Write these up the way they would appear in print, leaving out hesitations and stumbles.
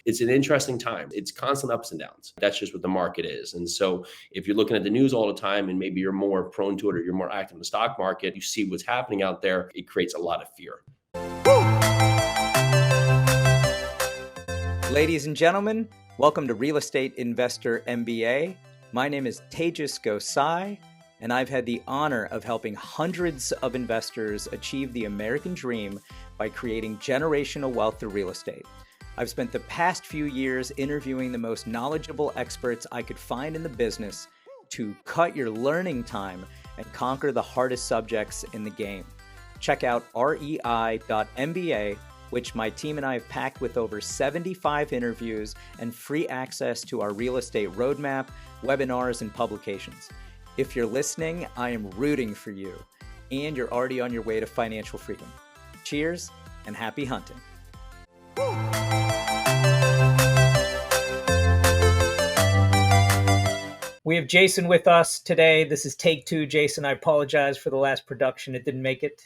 It's an interesting time. It's constant ups and downs. That's just what the market is. And so if you're looking at the news all the time and maybe you're more prone to it or you're more active in the stock market, you see what's happening out there, it creates a lot of fear. Ladies and gentlemen, welcome to Real Estate Investor MBA. My name is Tejas Gosai, and I've had the honor of helping hundreds of investors achieve the American dream by creating generational wealth through real estate. I've spent the past few years interviewing the most knowledgeable experts I could find in the business to cut your learning time and conquer the hardest subjects in the game. Check out rei.mba, which my team and I have packed with over 75 interviews and free access to our real estate roadmap, webinars, and publications. If you're listening, I am rooting for you, and you're already on your way to financial freedom. Cheers and happy hunting. We have Jason with us today. This is take two. Jason, I apologize for the last production. It didn't make it.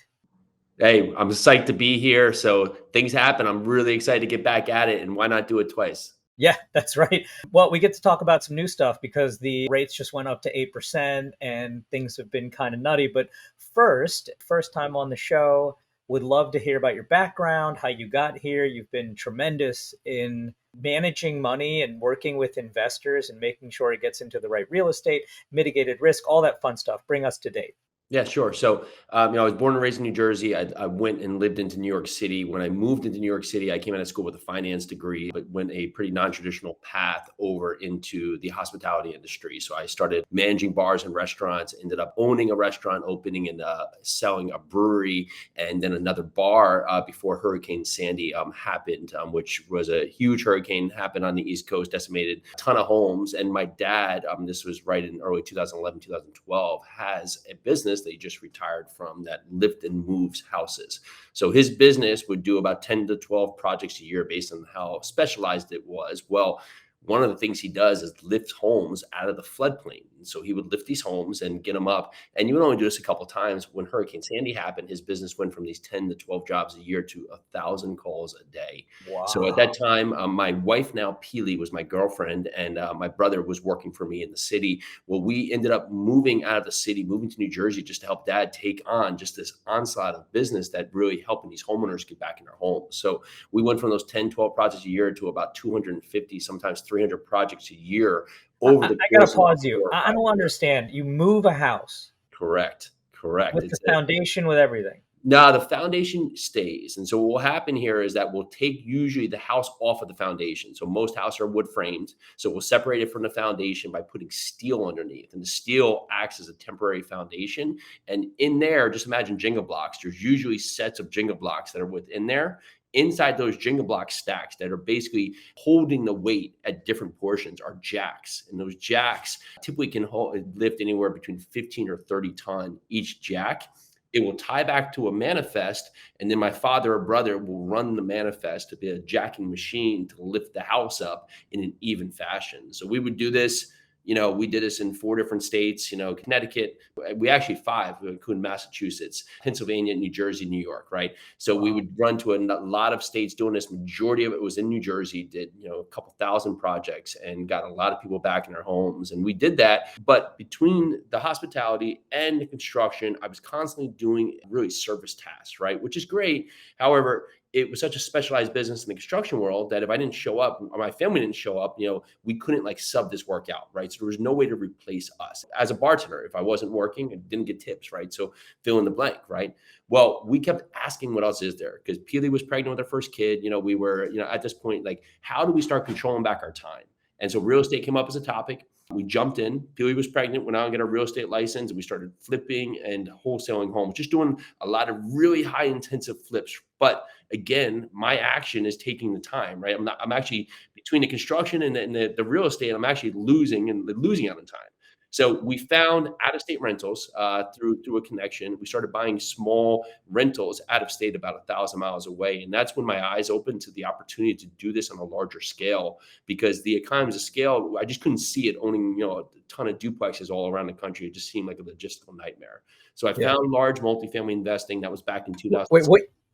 Hey, I'm psyched to be here. So things happen. I'm really excited to get back at it. And why not do it twice? Yeah, that's right. Well, we get to talk about some new stuff because the rates just went up to 8% and things have been kind of nutty. But first time on the show, would love to hear about your background, how you got here. You've been tremendous in managing money and working with investors and making sure it gets into the right real estate, mitigated risk, all that fun stuff. Bring us to date. Yeah, sure. So, I was born and raised in New Jersey. I went and lived into New York City. When I moved into New York City, I came out of school with a finance degree, but went a pretty non-traditional path over into the hospitality industry. So I started managing bars and restaurants, ended up owning a restaurant, opening and selling a brewery, and then another bar before Hurricane Sandy happened, which was a huge hurricane, happened on the East Coast, decimated a ton of homes. And my dad, this was right in early 2011, 2012, has a business that he just retired from that lift and moves houses. So his business would do about 10 to 12 projects a year based on how specialized it was. Well, one of the things he does is lift homes out of the floodplain. And so he would lift these homes and get them up. And you would only do this a couple of times. When Hurricane Sandy happened, his business went from these 10 to 12 jobs a year to 1,000 calls a day. Wow. So at that time, my wife now, Peely, was my girlfriend, and my brother was working for me in the city. Well, we ended up moving out of the city, moving to New Jersey just to help Dad take on just this onslaught of business that really helping these homeowners get back in their homes. So we went from those 10, 12 projects a year to about 250, sometimes 300 projects a year. I gotta pause you. I don't understand. You move a house. Correct. With the foundation, with everything. No, the foundation stays. And so what will happen here is that we'll take usually the house off of the foundation. So most houses are wood framed. So we'll separate it from the foundation by putting steel underneath. And the steel acts as a temporary foundation. And in there, just imagine Jenga blocks. There's usually sets of Jenga blocks that are within there. Inside those Jenga block stacks that are basically holding the weight at different portions are jacks. And those jacks typically can lift anywhere between 15 or 30 ton each jack. It will tie back to a manifest, and then my father or brother will run the manifest to be a jacking machine to lift the house up in an even fashion. So we would do this. We did this in 4 different states, Connecticut, we actually 5, including Massachusetts, Pennsylvania, New Jersey, New York, right? So we would run to a lot of states doing this. Majority of it was in New Jersey, did, a couple thousand projects and got a lot of people back in their homes. And we did that. But between the hospitality and the construction, I was constantly doing really service tasks, right? Which is great. However, it was such a specialized business in the construction world that if I didn't show up or my family didn't show up, we couldn't sub this work out, right? So there was no way to replace us. As a bartender, if I wasn't working, I didn't get tips, right? So fill in the blank, right? Well, we kept asking what else is there? Because Peely was pregnant with her first kid. We were, at this point, how do we start controlling back our time? And so real estate came up as a topic. We jumped in. Peely was pregnant. Went out and got a real estate license. And we started flipping and wholesaling homes, just doing a lot of really high intensive flips. But again, my action is taking the time, right? I'm actually between the construction and the real estate, I'm actually losing out on time. So we found out-of-state rentals through a connection. We started buying small rentals out of state about 1,000 miles away. And that's when my eyes opened to the opportunity to do this on a larger scale, because the economies of scale, I just couldn't see it owning, a ton of duplexes all around the country. It just seemed like a logistical nightmare. So I found large multifamily investing. That was back in 2000.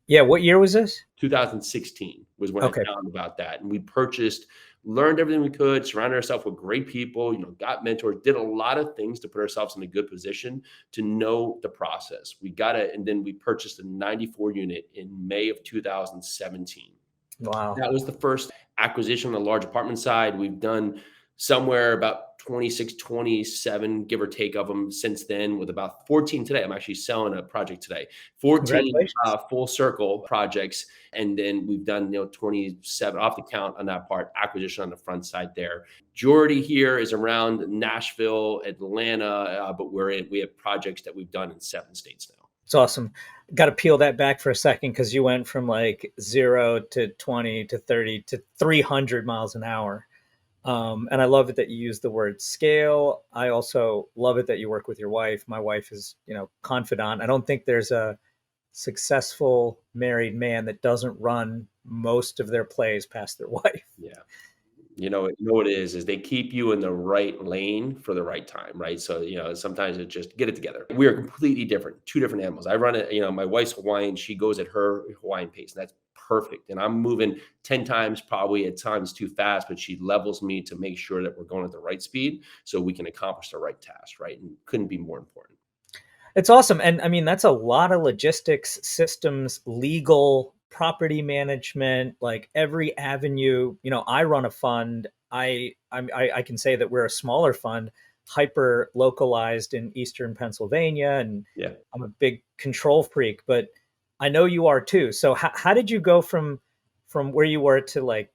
Yeah. What year was this? 2016 was when I Okay. found about that. And we purchased, learned everything we could, surrounded ourselves with great people, got mentors, did a lot of things to put ourselves in a good position to know the process. We got it. And then we purchased a 94 unit in May of 2017. Wow. That was the first acquisition on the large apartment side. We've done somewhere about 26, 27, give or take, of them since then, with about 14 today. I'm actually selling a project today. 14 Congratulations. full circle projects. And then we've done, 27 off the count on that part, acquisition on the front side there. Majority here is around Nashville, Atlanta, but we have projects that we've done in 7 states now. It's awesome. Got to peel that back for a second because you went from like 0 to 20 to 30 to 300 miles an hour. And I love it that you use the word scale. I also love it that you work with your wife. My wife is, confidant. I don't think there's a successful married man that doesn't run most of their plays past their wife. Yeah. You know what it is they keep you in the right lane for the right time, right? So, sometimes it's just get it together. We are completely different, two different animals. I run it, my wife's Hawaiian, she goes at her Hawaiian pace, and that's perfect. And I'm moving 10 times, probably at times too fast, but she levels me to make sure that we're going at the right speed so we can accomplish the right task, right? And couldn't be more important. It's awesome. And I mean, that's a lot of logistics, systems, legal, property management, like every avenue. I run a fund. I can say that we're a smaller fund, hyper localized in Eastern Pennsylvania, and Yeah. I'm a big control freak, but I know you are too. So how did you go from where you were to like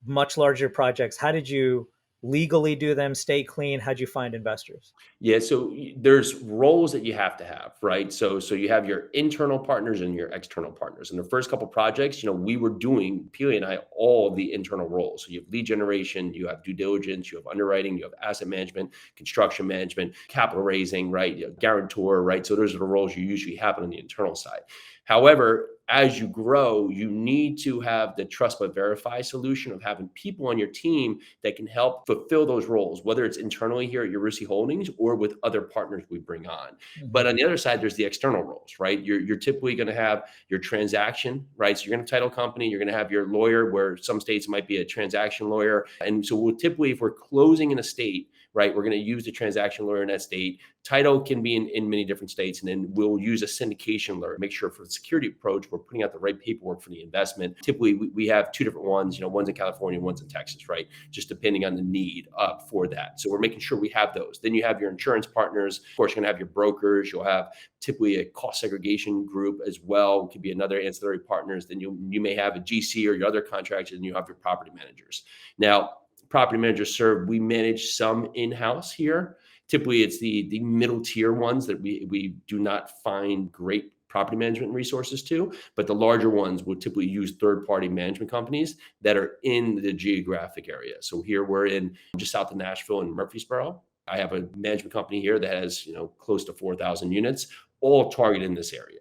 much larger projects? How did you legally do them, stay clean? How'd you find investors? Yeah, so there's roles that you have to have, right? So you have your internal partners and your external partners. In the first couple projects, we were doing, Peely and I, all of the internal roles. So you have lead generation, you have due diligence, you have underwriting, you have asset management, construction management, capital raising, right? You have guarantor, right? So those are the roles you usually have on the internal side. However, as you grow, you need to have the trust but verify solution of having people on your team that can help fulfill those roles, whether it's internally here at Yarusi Holdings or with other partners we bring on. Mhm. But on the other side, there's the external roles, right? You're typically going to have your transaction, right? So you're going to title company, you're going to have your lawyer, where some states might be a transaction lawyer. And so we'll typically, if we're closing in a state, right, we're going to use the transaction lawyer in that state. Title can be in many different states. And then we'll use a syndication lawyer, make sure for the security approach, we're putting out the right paperwork for the investment. Typically, we have two different ones, one's in California, one's in Texas, right? Just depending on the need for that. So we're making sure we have those. Then you have your insurance partners. Of course, you're going to have your brokers. You'll have typically a cost segregation group as well. It could be another ancillary partners. Then you may have a GC or your other contractors, and you have your property managers. Now, property managers serve, we manage some in-house here. Typically, it's the middle tier ones that we do not find great property management resources to, but the larger ones will typically use third-party management companies that are in the geographic area. So here we're in just south of Nashville in Murfreesboro. I have a management company here that has, close to 4,000 units, all targeted in this area.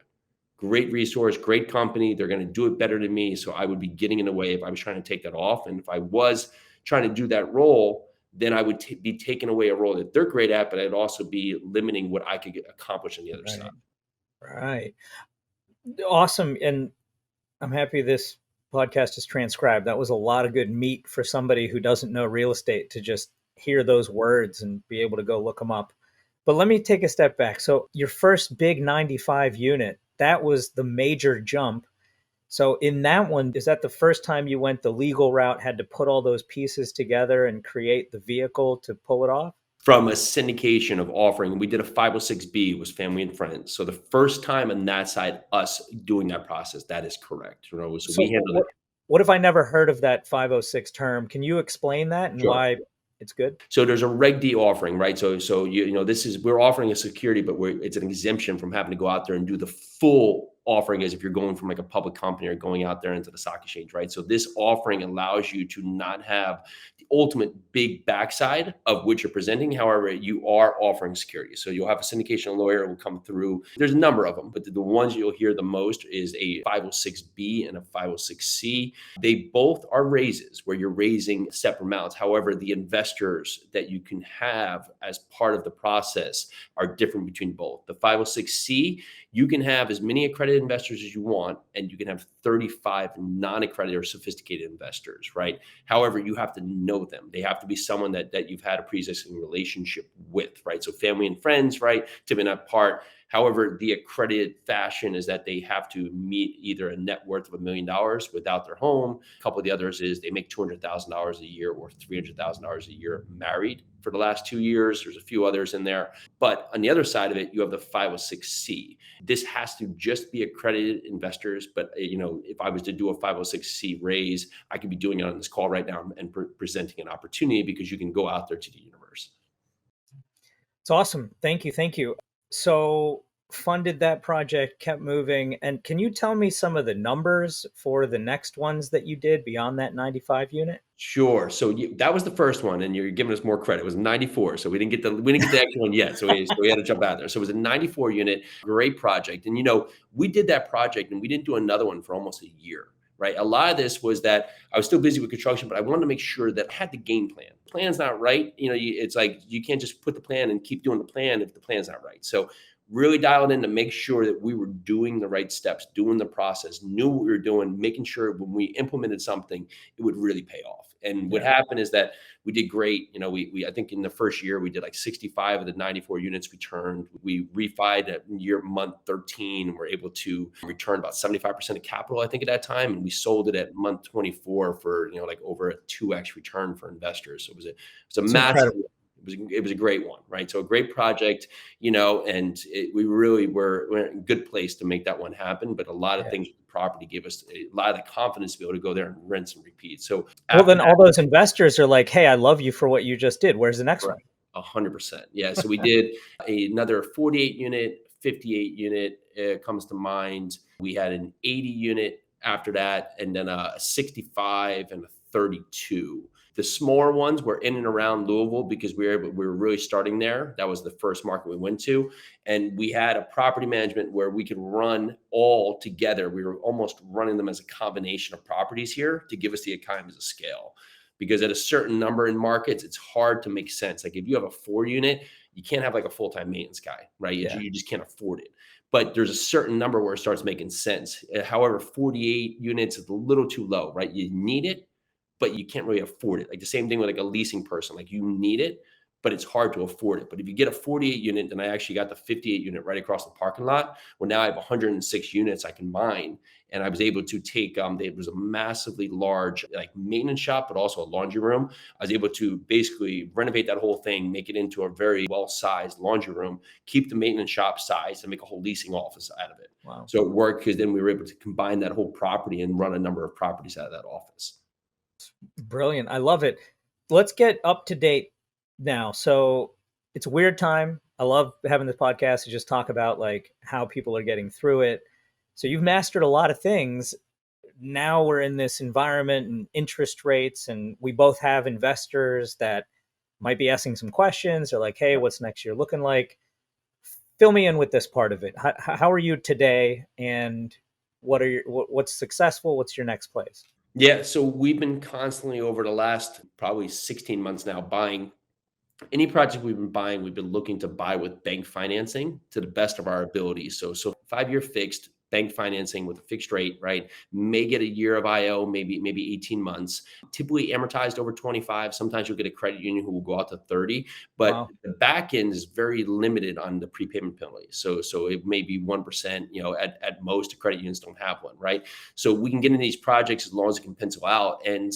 Great resource, great company. They're going to do it better than me. So I would be getting in the way if I was trying to take that off. And if I was trying to do that role, then I would be taking away a role that they're great at, but I'd also be limiting what I could accomplish on the other side. Right. Right. Awesome. And I'm happy this podcast is transcribed. That was a lot of good meat for somebody who doesn't know real estate to just hear those words and be able to go look them up. But let me take a step back. So, your first big 95 unit, that was the major jump. So, in that one, is that the first time you went the legal route, had to put all those pieces together and create the vehicle to pull it off? From a syndication of offering, we did a 506B, was family and friends. So the first time on that side, us doing that process, that is correct. So So, we handle it. what if I never heard of that 506 term? Can you explain that and Sure. why it's good? So there's a Reg D offering, right? So this is, we're offering a security, but it's an exemption from having to go out there and do the full offering as if you're going from like a public company or going out there into the stock exchange, right? So this offering allows you to not have the ultimate big backside of which you're presenting. However, you are offering security. So you'll have a syndication lawyer who will come through. There's a number of them, but the ones you'll hear the most is a 506B and a 506C. They both are raises where you're raising separate amounts. However, the investors that you can have as part of the process are different between both. The 506C You can have as many accredited investors as you want, and you can have 35 non-accredited or sophisticated investors, right? However, you have to know them. They have to be someone that you've had a pre-existing relationship with, right? So family and friends, right? Typically not part. However, the accredited fashion is that they have to meet either a net worth of $1 million without their home. A couple of the others is they make $200,000 a year or $300,000 a year married for the last 2 years. There's a few others in there. But on the other side of it, you have the 506C. This has to just be accredited investors. But if I was to do a 506C raise, I could be doing it on this call right now and presenting an opportunity because you can go out there to the universe. It's awesome. Thank you. Thank you. So funded that project, kept moving. And can you tell me some of the numbers for the next ones that you did beyond that 95 unit? Sure. So that was the first one, and you're giving us more credit. It was 94, so we didn't get the extra one yet. So we had to jump out there. So it was a 94 unit, great project. And we did that project, and we didn't do another one for almost a year. Right. A lot of this was that I was still busy with construction, but I wanted to make sure that I had the game plan. Plan's not right. It's like you can't just put the plan and keep doing the plan if the plan's not right. So really dialed in to make sure that we were doing the right steps, doing the process, knew what we were doing, making sure when we implemented something, it would really pay off. And what happened is that we did great. We I think in the first year we did like 65 of the 94 units we turned. We refied at month 13, and we're able to return about 75% of capital, I think, at that time. And we sold it at month 24 for like over a 2x return for investors. So it was a massive. Incredible. It was a great one, right? So a great project, and we really we're in a good place to make that one happen. But a lot of things with the property gave us a lot of the confidence to be able to go there and rinse and repeat. So then all those investors are like, hey, I love you for what you just did. Where's the next one? 100%. Yeah. So we did another 48 unit, 58 unit comes to mind. We had an 80 unit after that, and then a 65 and a 32. The smaller ones were in and around Louisville because we were really starting there. That was the first market we went to. And we had a property management where we could run all together. We were almost running them as a combination of properties here to give us the economies of scale. Because at a certain number in markets, it's hard to make sense. Like if you have a 4 unit, you can't have like a full-time maintenance guy, right? You just can't afford it. But there's a certain number where it starts making sense. However, 48 units is a little too low, right? You need it, but you can't really afford it. Like the same thing with like a leasing person, like you need it, but it's hard to afford it. But if you get a 48 unit, then I actually got the 58 unit right across the parking lot. Well, now I have 106 units I can mine. And I was able to take, it was a massively large like maintenance shop, but also a laundry room. I was able to basically renovate that whole thing, make it into a very well-sized laundry room, keep the maintenance shop size and make a whole leasing office out of it. Wow. So it worked because then we were able to combine that whole property and run a number of properties out of that office. Brilliant. I love it. Let's get up to date now. So it's a weird time. I love having this podcast to just talk about like how people are getting through it. So you've mastered a lot of things. Now we're in this environment and interest rates, and we both have investors that might be asking some questions. They're like, hey, what's next year looking like? Fill me in with this part of it. How are you today? And what's successful? What's your next place? Yeah, so we've been constantly over the last probably 16 months now buying any project we've been buying. We've been looking to buy with bank financing to the best of our abilities. So 5-year fixed bank financing with a fixed rate, right? May get a year of IO, maybe 18 months, typically amortized over 25. Sometimes you'll get a credit union who will go out to 30, but wow. The back end is very limited on the prepayment penalty. So it may be 1%, at most. Credit unions don't have one, right? So we can get into these projects as long as it can pencil out. And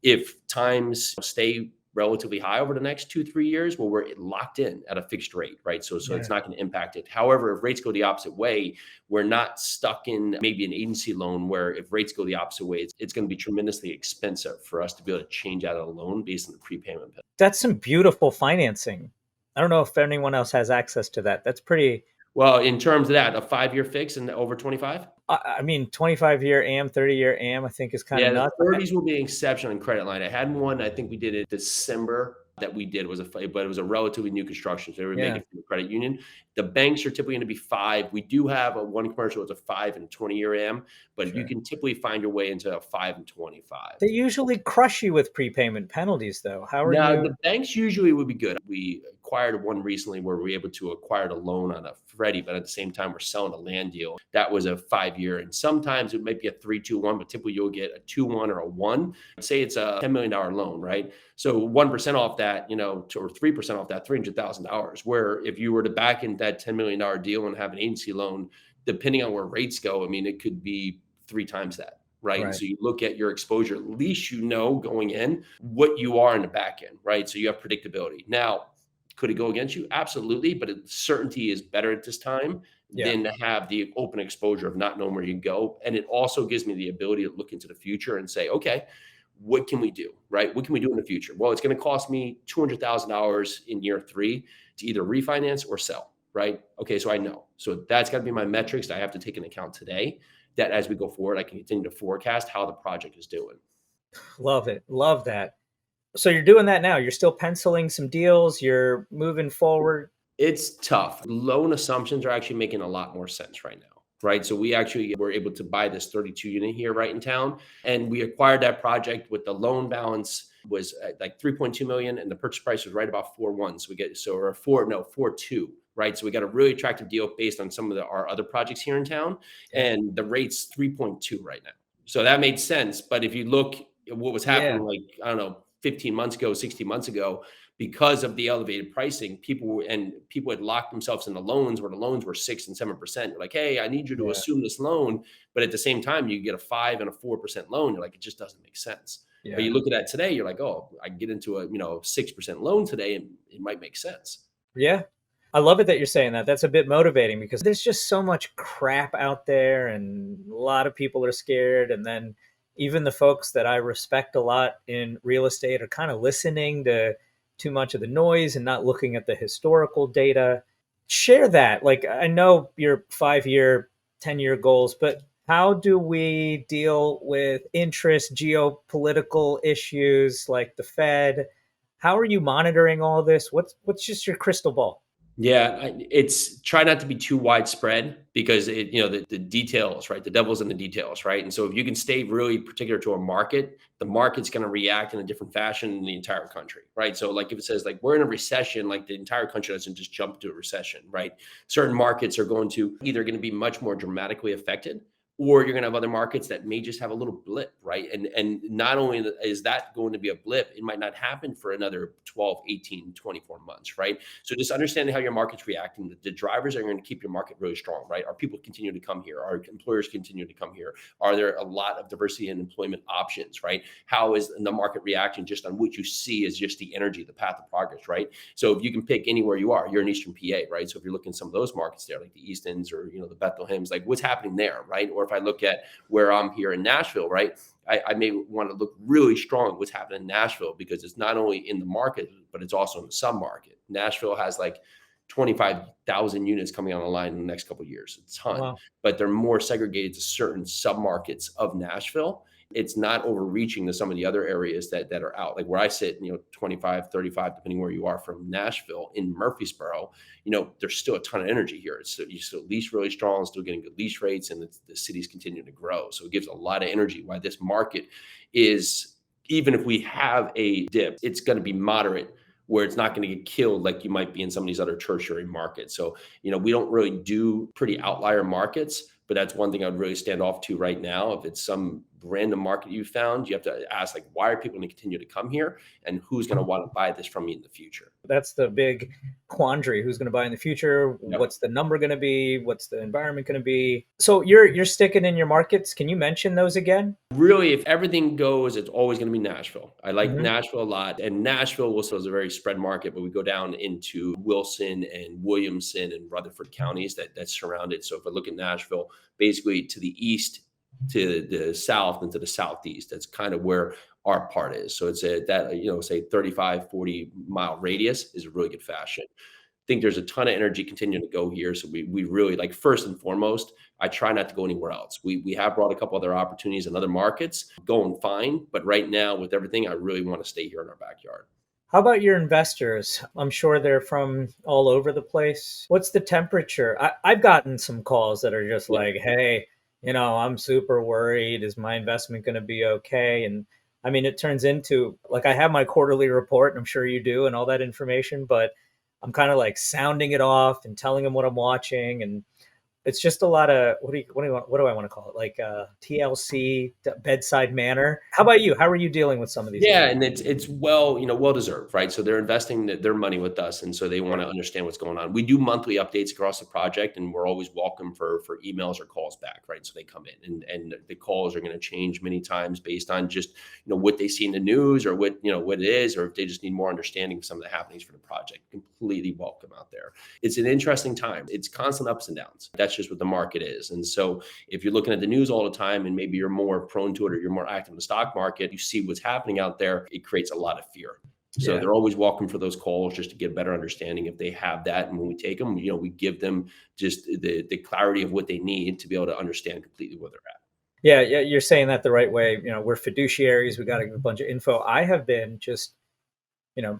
if times stay relatively high over the next 2-3 years, well, we're locked in at a fixed rate, right? So it's not going to impact it. However, if rates go the opposite way, we're not stuck in maybe an agency loan where if rates go the opposite way, it's going to be tremendously expensive for us to be able to change out of a loan based on the prepayment penalty. That's some beautiful financing. I don't know if anyone else has access to that. That's pretty... Well, in terms of that, a 5-year fix and over 25? I mean, 25-year AM, 30-year AM, I think is kind of nuts. Yeah, the 30s will be an exception on credit line. I had one, I think we did it December that we did, but it was a relatively new construction. So they were making from the credit union. The banks are typically going to be 5. We do have one commercial that's a 5 and 20-year AM, but you can typically find your way into a 5 and 25. They usually crush you with prepayment penalties, though. How are you? The banks usually would be good. We acquired one recently where we were able to acquire a loan on a Freddie, but at the same time, we're selling a land deal. That was a 5 year. And sometimes it might be a 3-2-1, but typically you'll get a 2-1 or a 1. Say it's a $10 million loan, right? So 1% off that, or 3% off that, $300,000. Where if you were to back in that $10 million deal and have an agency loan, depending on where rates go, I mean, it could be 3 times that. Right. And Right. so you look at your exposure, at least going in what you are in the back end. Right. So you have predictability. Now, could it go against you? Absolutely. But certainty is better at this time Yeah. than to have the open exposure of not knowing where you go. And it also gives me the ability to look into the future and say, okay, what can we do? Right. What can we do in the future? Well, it's going to cost me $200,000 in year 3 to either refinance or sell. Right. Okay. So I know. So that's got to be my metrics that I have to take into account today, that as we go forward, I can continue to forecast how the project is doing. Love it. Love that. So you're doing that now. You're still penciling some deals. You're moving forward. It's tough. Loan assumptions are actually making a lot more sense right now. Right. So we actually were able to buy this 32 unit here right in town. And we acquired that project with the loan balance was like 3.2 million and the purchase price was right about 4.1. So we get, so we're 4.2. Right. So we got a really attractive deal based on some of our other projects here in town. And the rate's 3.2 right now. So that made sense. But if you look at what was Yeah. happening, like, I don't know, 15 months ago, 16 months ago, because of the elevated pricing, people had locked themselves in the loans where the loans were 6 and 7%. You're like, hey, I need you to Yeah. assume this loan, but at the same time, you get a 5 and a 4% loan. You're like, it just doesn't make sense. Yeah. But you look at that today, you're like, oh, I can get into a 6% loan today, and it might make sense. Yeah. I love it that you're saying that. That's a bit motivating because there's just so much crap out there and a lot of people are scared. And then even the folks that I respect a lot in real estate are kind of listening to too much of the noise and not looking at the historical data. Share that. Like, I know your 5 year, 10-year goals, but how do we deal with interest, geopolitical issues like the Fed? How are you monitoring all this? What's just your crystal ball? Yeah, it's try not to be too widespread because the details, right? The devil's in the details, right? And so if you can stay really particular to a market, the market's going to react in a different fashion in the entire country, right? So like if it says like we're in a recession, like the entire country doesn't just jump to a recession, right? Certain markets are either going to be much more dramatically affected, or you're going to have other markets that may just have a little blip, right? And not only is that going to be a blip, it might not happen for another 12, 18, 24 months, right? So just understanding how your market's reacting, the drivers are going to keep your market really strong, right? Are people continue to come here? Are employers continue to come here? Are there a lot of diversity in employment options, right? How is the market reacting just on what you see as just the energy, the path of progress, right? So if you can pick anywhere you are, you're in Eastern PA, right? So if you're looking at some of those markets there, like the Eastons or, the Bethlehems, like what's happening there, right? Or if I look at where I'm here in Nashville, right? I may want to look really strong what's happening in Nashville because it's not only in the market, but it's also in the sub-market. Nashville has like 25,000 units coming online in the next couple of years. It's a ton, Wow. but they're more segregated to certain sub-markets of Nashville. It's not overreaching to some of the other areas that are out. Like where I sit, 25, 35, depending where you are from Nashville in Murfreesboro, there's still a ton of energy here. You're still lease really strong, still getting good lease rates, and the city's continuing to grow. So it gives a lot of energy why this market is, even if we have a dip, it's going to be moderate where it's not going to get killed like you might be in some of these other tertiary markets. So, we don't really do pretty outlier markets, but that's one thing I'd really stand off to right now. If it's some random market you found, you have to ask, like, why are people going to continue to come here and who's going to want to buy this from me in the future? That's the big quandary. Who's going to buy in the future? Yep. What's the number going to be? What's the environment going to be? So you're sticking in your markets. Can you mention those again? Really, if everything goes, it's always going to be Nashville. I like Mhm. Nashville a lot. And Nashville also is a very spread market, but we go down into Wilson and Williamson and Rutherford counties that's surrounded. So if I look at Nashville, basically to the east, to the south, and to the southeast, that's kind of where our part is. So it's say 35, 40-mile radius is a really good fashion. Think there's a ton of energy continuing to go here. So we really, like, first and foremost, I try not to go anywhere else. We have brought a couple other opportunities in other markets, going fine. But right now with everything, I really want to stay here in our backyard. How about your investors? I'm sure they're from all over the place. What's the temperature? I've gotten some calls that are just Yeah. like, hey, I'm super worried. Is my investment going to be okay? And I mean, it turns into like I have my quarterly report, and I'm sure you do, and all that information. But I'm kind of like sounding it off and telling them what I'm watching, and it's just a lot of what do I want to call it? Like TLC, bedside manner. How about you? How are you dealing with some of these Yeah, issues? and it's well, well deserved, right? So they're investing their money with us, and so they want to understand what's going on. We do monthly updates across the project, and we're always welcome for emails or calls back, right? So they come in, and the calls are going to change many times based on just what they see in the news or what it is, or if they just need more understanding of some of the happenings for the project. Completely welcome out there. It's an interesting time. It's constant ups and downs. That's just what the market is, and so if you're looking at the news all the time and maybe you're more prone to it or you're more active in the stock market, you see what's happening out there, it creates a lot of fear. So Yeah. they're always welcome for those calls just to get a better understanding if they have that. And when we take them, we give them just the clarity of what they need to be able to understand completely where they're at. Yeah, yeah, you're saying that the right way. We're fiduciaries. We got to give a bunch of info. I have been just,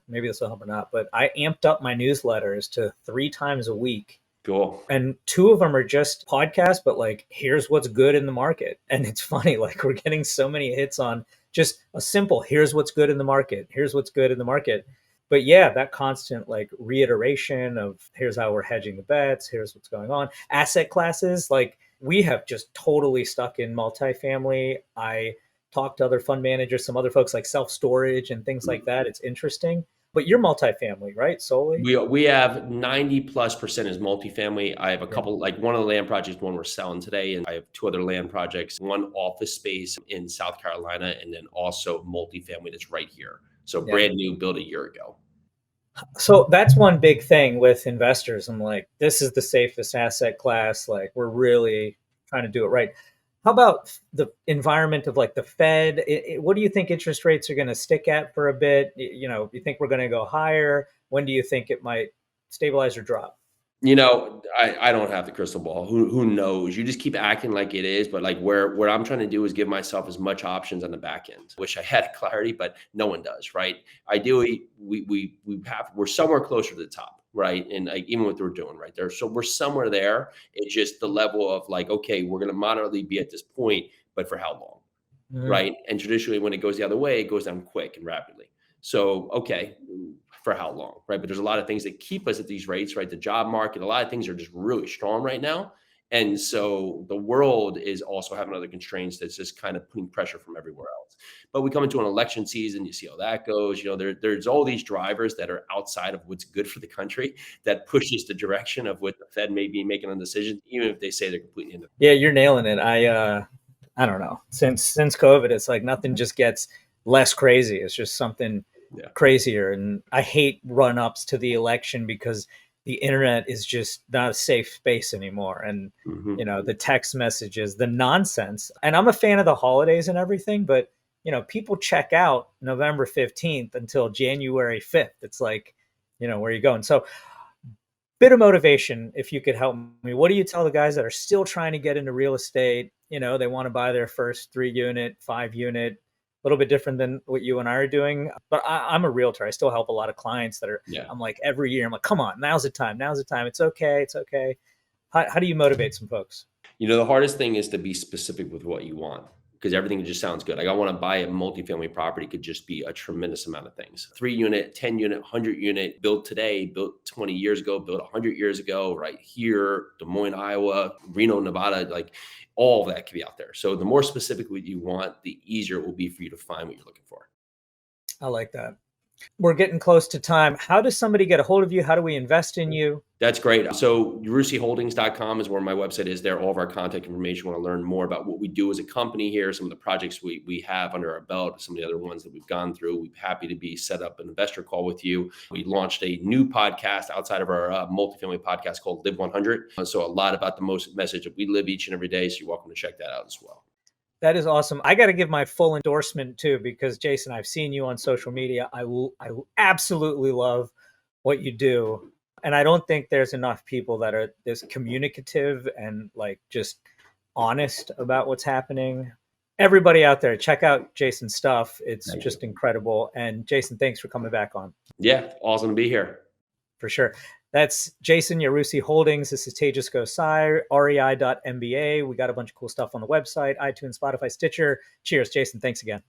maybe this will help or not, but I amped up my newsletters to 3 times a week, Cool. and 2 of them are just podcasts, but like, here's what's good in the market. And it's funny, like we're getting so many hits on just a simple, here's what's good in the market. Here's what's good in the market. But yeah, that constant like reiteration of here's how we're hedging the bets. Here's what's going on. Asset classes, like we have just totally stuck in multifamily. I talked to other fund managers, some other folks like self-storage and things like that. It's interesting, but you're multifamily, right? Solely? We have 90+% is multifamily. I have a Yeah. couple, like one of the land projects, one we're selling today, and I have two other land projects, one office space in South Carolina, and then also multifamily that's right here. So Yeah. brand new, built a year ago. So that's one big thing with investors. I'm like, this is the safest asset class. Like, we're really trying to do it right. How about the environment of like the Fed? What do you think interest rates are going to stick at for a bit? You think we're going to go higher? When do you think it might stabilize or drop? I don't have the crystal ball. Who knows? You just keep acting like it is, but like where I'm trying to do is give myself as much options on the back end. Wish I had clarity, but no one does, right? Ideally, we're somewhere closer to the top, right? And like even what we're doing right there, so we're somewhere there. It's just the level of like, okay, we're going to moderately be at this point, but for how long? Mhm. Right? And traditionally, when it goes the other way, it goes down quick and rapidly. So, okay, for how long? Right? But there's a lot of things that keep us at these rates, right? The job market, a lot of things are just really strong right now. And so the world is also having other constraints that's just kind of putting pressure from everywhere else. But we come into an election season, you see how that goes. There's all these drivers that are outside of what's good for the country that pushes the direction of what the Fed may be making on decisions, even if they say they're completely independent. Yeah, you're nailing it. I don't know. Since COVID, it's like nothing just gets less crazy. It's just something Yeah. crazier. And I hate run-ups to the election because the internet is just not a safe space anymore. And Mhm. the text messages, the nonsense. And I'm a fan of the holidays and everything, but people check out November 15th until January 5th. It's like, where are you going? So bit of motivation, if you could help me. What do you tell the guys that are still trying to get into real estate? They want to buy their first 3 unit, 5 unit, a little bit different than what you and I are doing. But I'm a realtor. I still help a lot of clients that are, Yeah. I'm like, every year, I'm like, come on, now's the time. Now's the time. It's okay. It's okay. How do you motivate some folks? The hardest thing is to be specific with what you want because everything just sounds good. Like I want to buy a multifamily property could just be a tremendous amount of things. 3 unit, 10 unit, 100 unit, built today, built 20 years ago, built 100 years ago, right here, Des Moines, Iowa, Reno, Nevada, like all of that could be out there. So the more specific what you want, the easier it will be for you to find what you're looking for. I like that. We're getting close to time. How does somebody get a hold of you? How do we invest in you? That's great. So yarusiholdings.com is where my website is there. All of our contact information. Want to learn more about what we do as a company here, some of the projects we have under our belt, some of the other ones that we've gone through. We're happy to be set up an investor call with you. We launched a new podcast outside of our multifamily podcast called Live 100. So a lot about the most message that we live each and every day. So you're welcome to check that out as well. That is awesome. I got to give my full endorsement too, because Jason, I've seen you on social media. I will absolutely love what you do. And I don't think there's enough people that are this communicative and like just honest about what's happening. Everybody out there, check out Jason's stuff. It's Thank you. just incredible. And Jason, thanks for coming back on. Yeah, awesome to be here. For sure. That's Jason Yarusi Holdings. This is Tejas Gosai, rei.mba. We got a bunch of cool stuff on the website, iTunes, Spotify, Stitcher. Cheers, Jason. Thanks again.